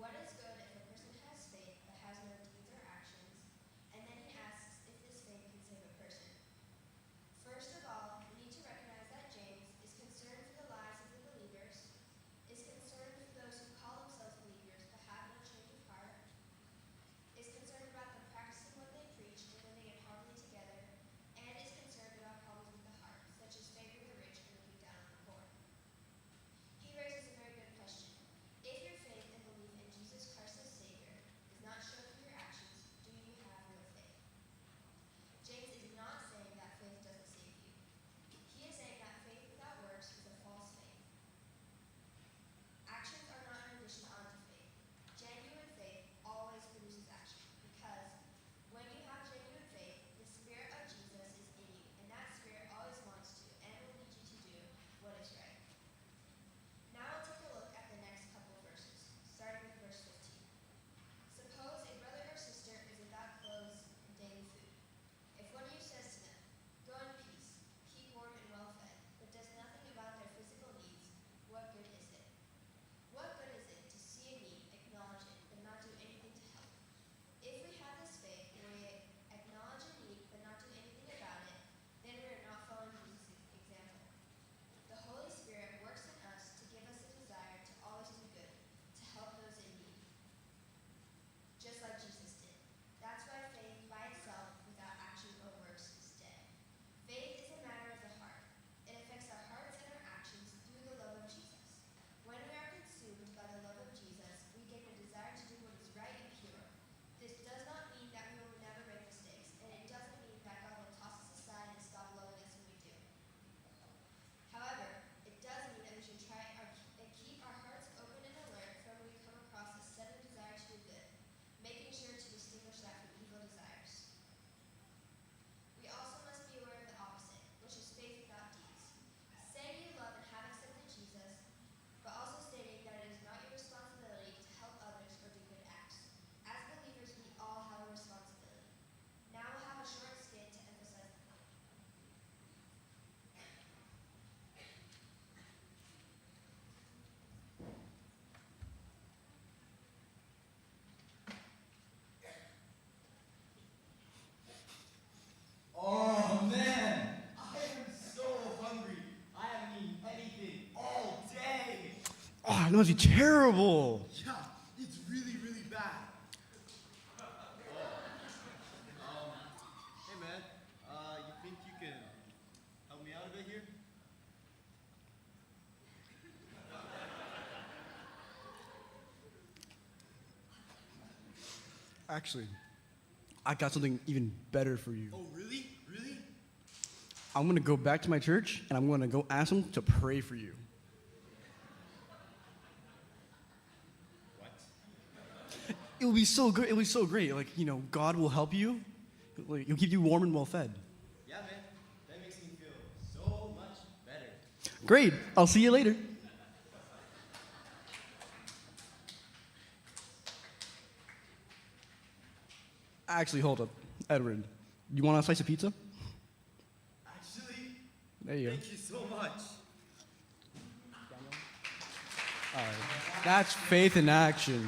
What is good if a person has faith but has no deeds or actions? And then he asks if this faith can save a person. First of all, we need to recognize that James is concerned for the lives of the believers, is concerned for those who call themselves believers but have no change of heart, is concerned about them practicing what they preach and living in harmony together, and is concerned about problems with the heart, such as favoring the rich and looking down on the poor. He raises a very good question. If your faith and belief in Jesus Christ as Savior is not shown through your actions, do you have real faith? James is not saying that faith doesn't save you. He is saying that faith without works is a false faith. Actions are not an addition onto faith. Genuine faith always produces action, because when you have genuine faith, the Spirit of Jesus is in you, and that Spirit always wants to and will lead you to do what is right. Now we'll take a look at the next couple of verses, starting with verse 15. Suppose a brother or sister is without clothes and daily food. If one of you says to them, "Go in peace, keep warm and well fed," but does nothing about their physical needs, what good is it? What good is it to see a need, acknowledge it, but not do anything to help? If we have this faith and we acknowledge a need but not do anything about it, then we are not following Jesus' example. The Holy Spirit works in us to give us a desire to always do good, to help those in need, just like Jesus did. That's why faith by itself, without action or works, is dead. Faith is a matter of the heart. It affects our hearts and our actions through the love of Jesus. When we are consumed by the love of Jesus, we gain a desire to do what is right and pure. This does not mean that we will never make mistakes, and it doesn't mean that God will toss us aside and stop loving us when we do. However, it does mean that we should try and keep our hearts open and alert for when we come across a sudden desire to do good, making sure to distinguish that from evil desires. We also must be aware of the opposite, which is faith without deeds. Saying you love and have accepted Jesus, but also stating that it is not your responsibility to help others or do good acts. As believers, we all have a responsibility. Now we'll have a short skit to emphasize the point. Oh man, I am so hungry. I haven't eaten anything all day. Oh, that must be terrible. Yeah, it's really, really bad. Hey man, you think you can help me out a bit here? Actually, I got something even better for you. Oh really? Really? I'm going to go back to my church, and I'm going to go ask them to pray for you. What? It will be so good. It will be so great. Like, God will help you. He'll keep you warm and well fed. Yeah man, that makes me feel so much better. Great. I'll see you later. Actually, hold up. Edward, you want a slice of pizza? Actually, There you go. thank you so much. All right. That's faith in action. I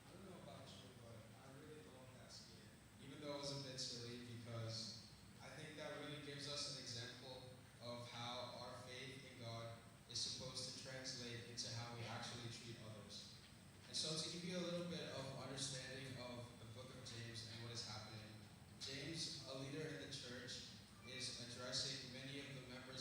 don't know about you, but I really love that skit. Even though it was a bit silly, because I think that really gives us an example of how our faith in God is supposed to translate into how we actually treat others. And so to give you a little bit of understanding of the book of James and what is happening, James, a leader in the church, is addressing many of the members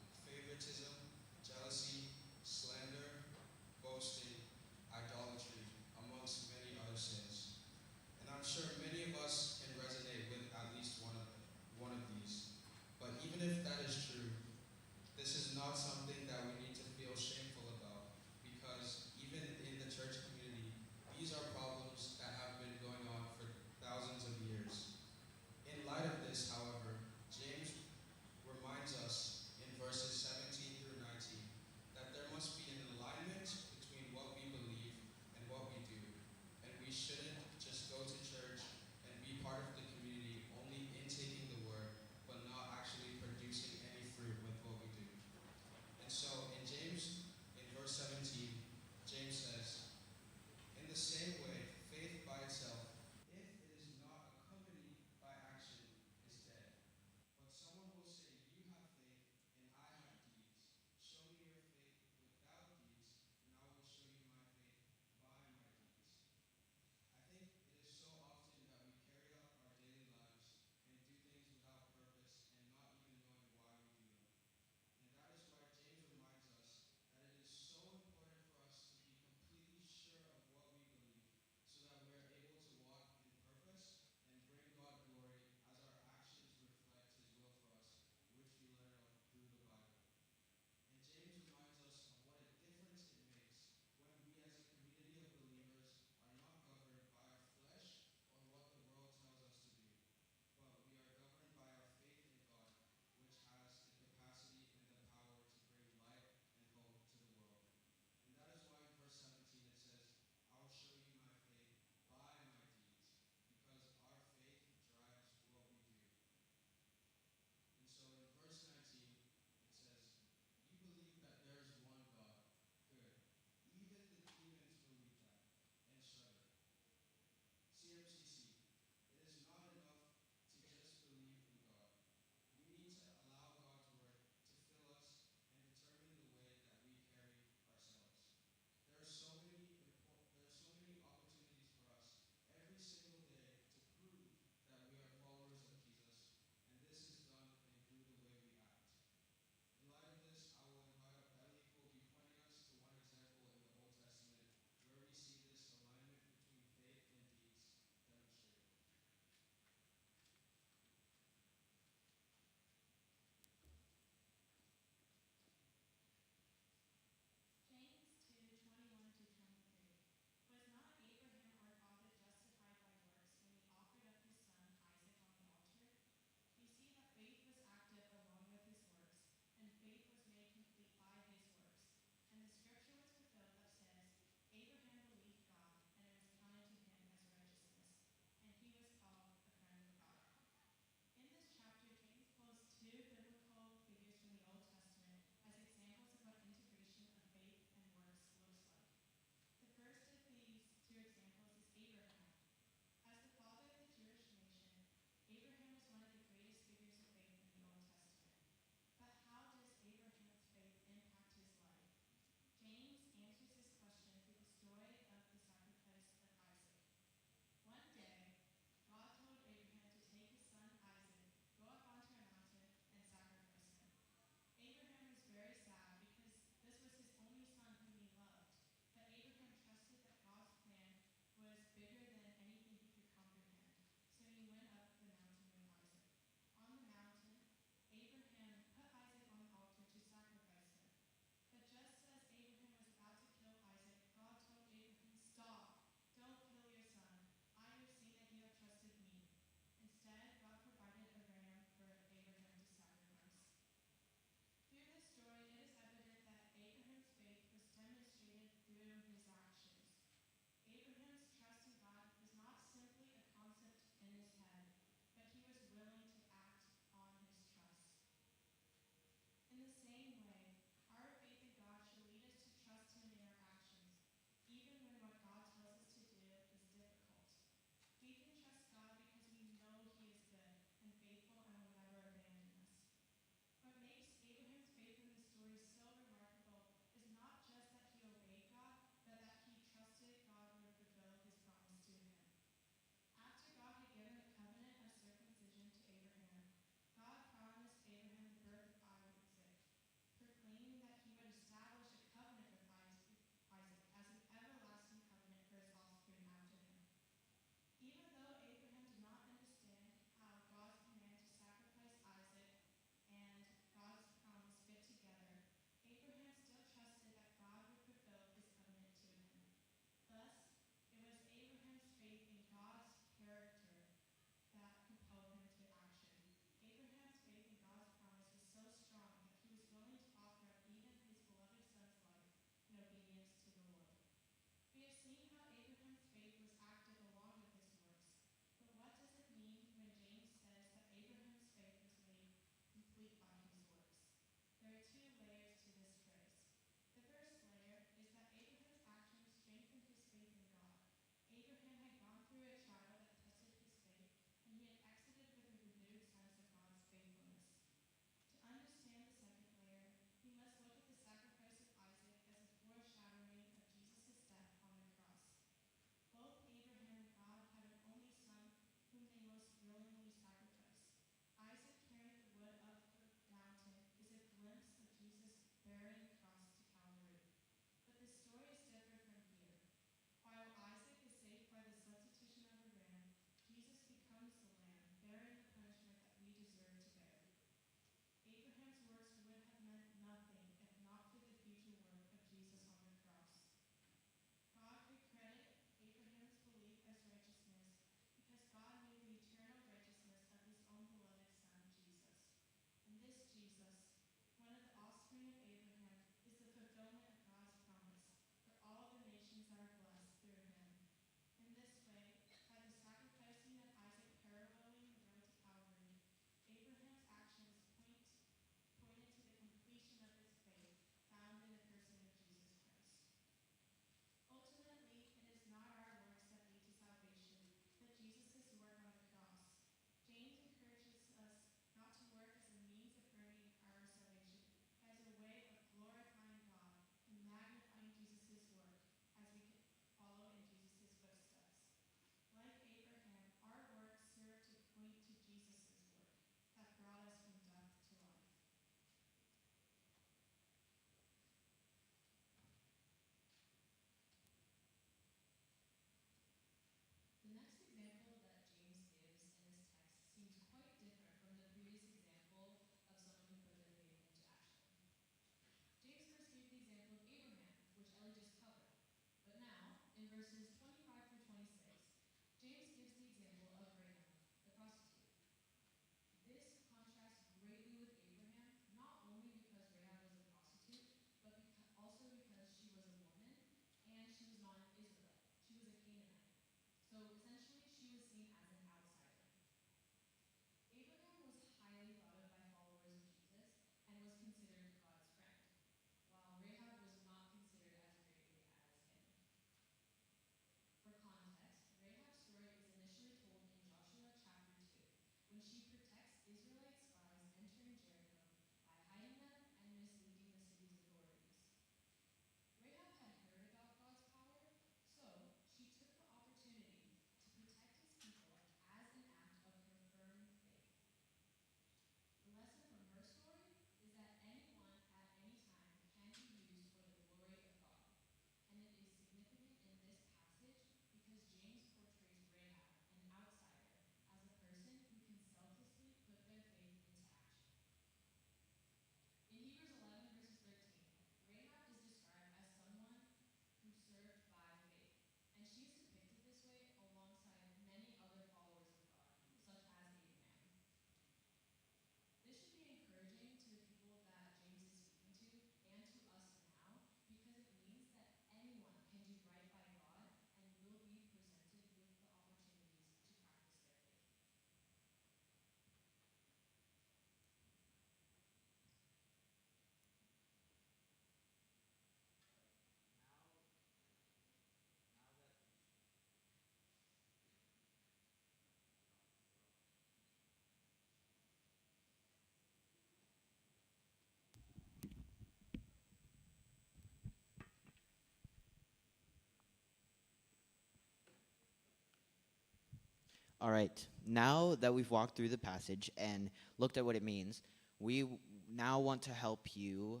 All right. Now that we've walked through the passage and looked at what it means, we now want to help you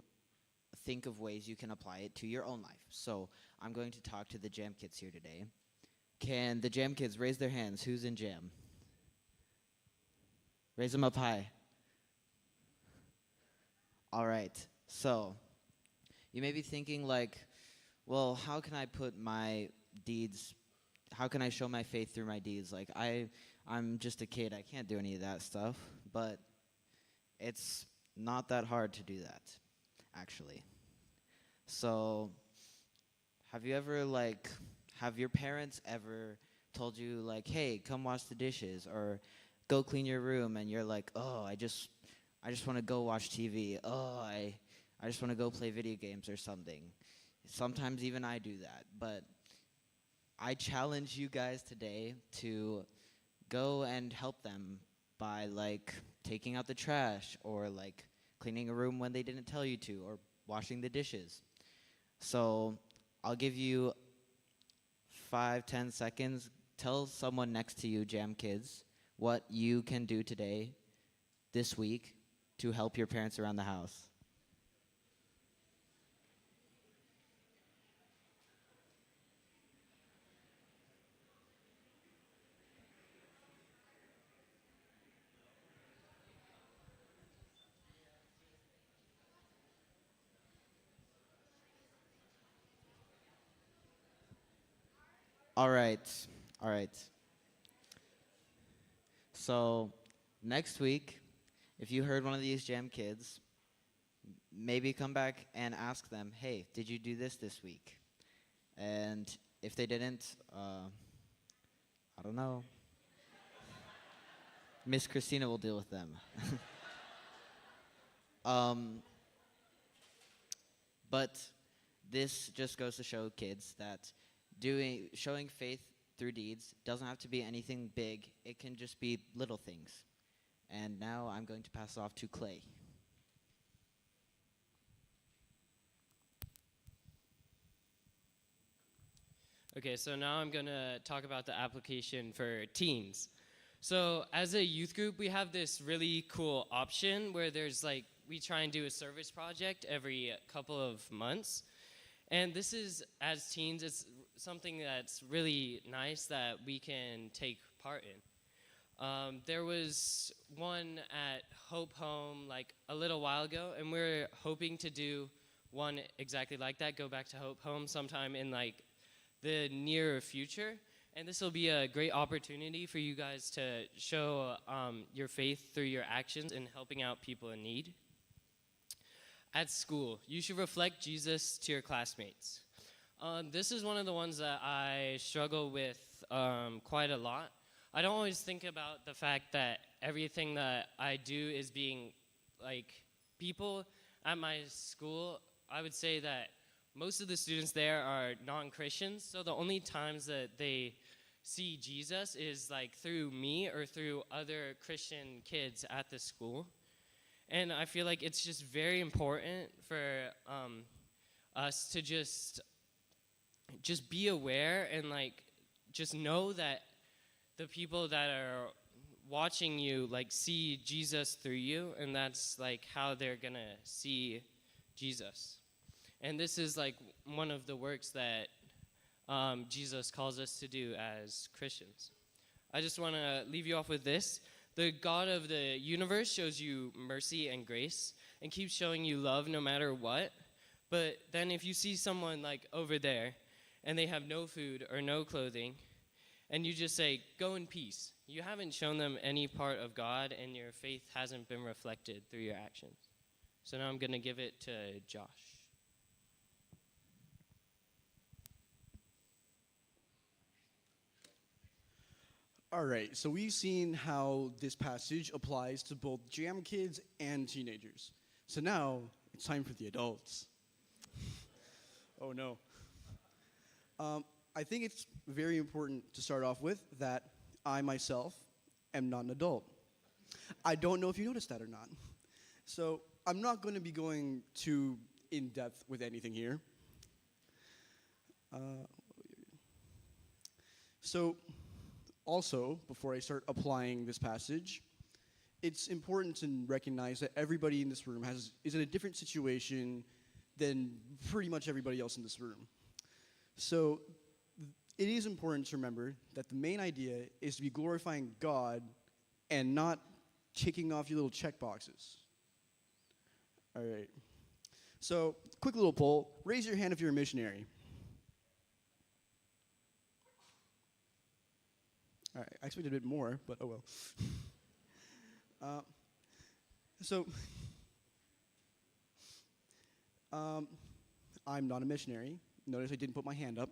think of ways you can apply it to your own life. So I'm going to talk to the Jam Kids here today. Can the Jam Kids raise their hands? Who's in Jam? Raise them up high. All right. So you may be thinking like, well, how can I put my deeds, how can I show my faith through my deeds? Like I'm just a kid. I can't do any of that stuff. But it's not that hard to do that, actually. So have you ever have your parents ever told you like, hey, come wash the dishes or go clean your room, and you're like, oh, I just want to go watch TV. Oh, I just want to go play video games or something. Sometimes even I do that. But I challenge you guys today to go and help them by taking out the trash or cleaning a room when they didn't tell you to or washing the dishes. So I'll give you 5-10 seconds. Tell someone next to you, Jam Kids, what you can do today, this week, to help your parents around the house. All right. All right. So next week, if you heard one of these Jam Kids, maybe come back and ask them, hey, did you do this week? And if they didn't, I don't know. Miss Christina will deal with them. But this just goes to show kids that showing faith through deeds doesn't have to be anything big. It can just be little things. And now I'm going to pass it off to Clay. Okay, so now I'm going to talk about the application for teens. So as a youth group, we have this really cool option where we try and do a service project every couple of months. And this is, as teens, it's something that's really nice that we can take part in. There was one at Hope Home a little while ago, and we're hoping to do one exactly like that, go back to Hope Home sometime in the near future. And this will be a great opportunity for you guys to show your faith through your actions in helping out people in need. At school, you should reflect Jesus to your classmates. This is one of the ones that I struggle with quite a lot. I don't always think about the fact that everything that I do is being people at my school. I would say that most of the students there are non-Christians, so the only times that they see Jesus is through me or through other Christian kids at the school. And I feel like it's just very important for us to just be aware and just know that the people that are watching you see Jesus through you, and that's how they're gonna see Jesus. And this is one of the works that Jesus calls us to do as Christians. I just want to leave you off with this. The God of the universe shows you mercy and grace and keeps showing you love no matter what. But then if you see someone over there and they have no food or no clothing, and you just say, go in peace, you haven't shown them any part of God, and your faith hasn't been reflected through your actions. So now I'm going to give it to Josh. All right, so we've seen how this passage applies to both Jam Kids and teenagers. So now it's time for the adults. Oh no. I think it's very important to start off with that I myself am not an adult. I don't know if you noticed that or not. So I'm not going to be going too in-depth with anything here. So Also, before I start applying this passage, it's important to recognize that everybody in this room is in a different situation than pretty much everybody else in this room. So it is important to remember that the main idea is to be glorifying God and not ticking off your little check boxes. All right. So, quick little poll. Raise your hand if you're a missionary. All right, I expected a bit more, but oh well. I'm not a missionary. Notice I didn't put my hand up.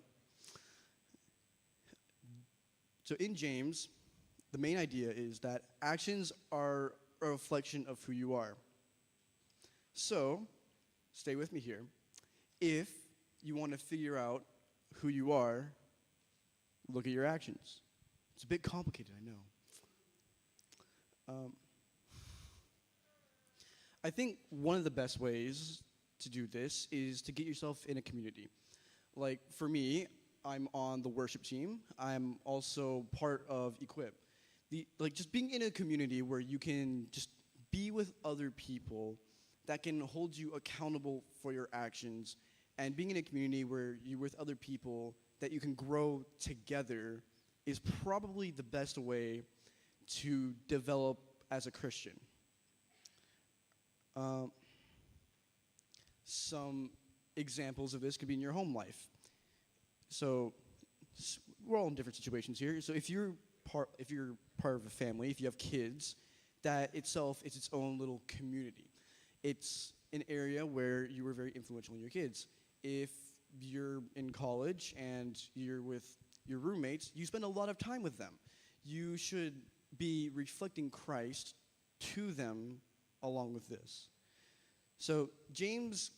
So in James, the main idea is that actions are a reflection of who you are. So, stay with me here. If you want to figure out who you are, look at your actions. It's a bit complicated, I know. I think one of the best ways to do this is to get yourself in a community. Like for me, I'm on the worship team. I'm also part of Equip. Just being in a community where you can just be with other people that can hold you accountable for your actions, and being in a community where you're with other people that you can grow together is probably the best way to develop as a Christian. Some examples of this could be in your home life. So we're all in different situations here. So if you're part of a family, if you have kids, that itself is its own little community. It's an area where you were very influential in your kids. If you're in college and you're with your roommates, you spend a lot of time with them. You should be reflecting Christ to them along with this. So James,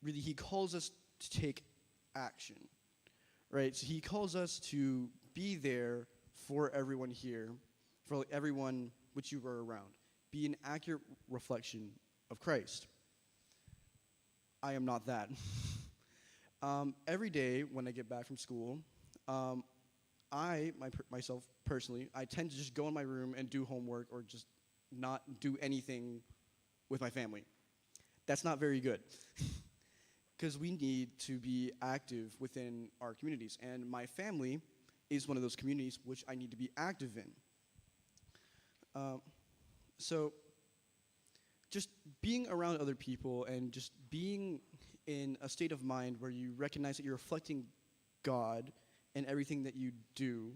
really, he calls us to take action, right? So he calls us to be there for everyone here, for everyone which you are around. Be an accurate reflection of Christ. I am not that. Every day when I get back from school, myself personally, I tend to just go in my room and do homework or just not do anything with my family. That's not very good. Because we need to be active within our communities. And my family is one of those communities which I need to be active in. So just being around other people and just being in a state of mind where you recognize that you're reflecting God in everything that you do,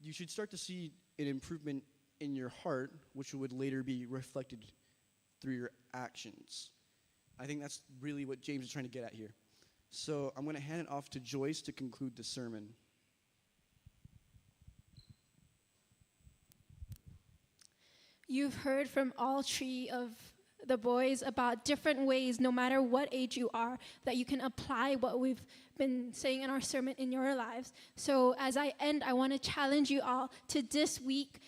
you should start to see an improvement in your heart, which would later be reflected through your actions. I think that's really what James is trying to get at here. So I'm going to hand it off to Joyce to conclude the sermon. You've heard from all three of the boys about different ways, no matter what age you are, that you can apply what we've been saying in our sermon in your lives. So as I end, I want to challenge you all to this week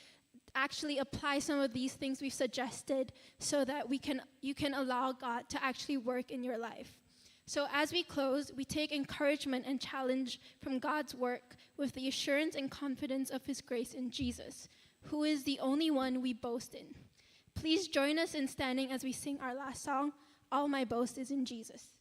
actually apply some of these things we've suggested so that you can allow God to actually work in your life. So as we close, we take encouragement and challenge from God's work with the assurance and confidence of his grace in Jesus, who is the only one we boast in. Please join us in standing as we sing our last song, All My Boast is in Jesus.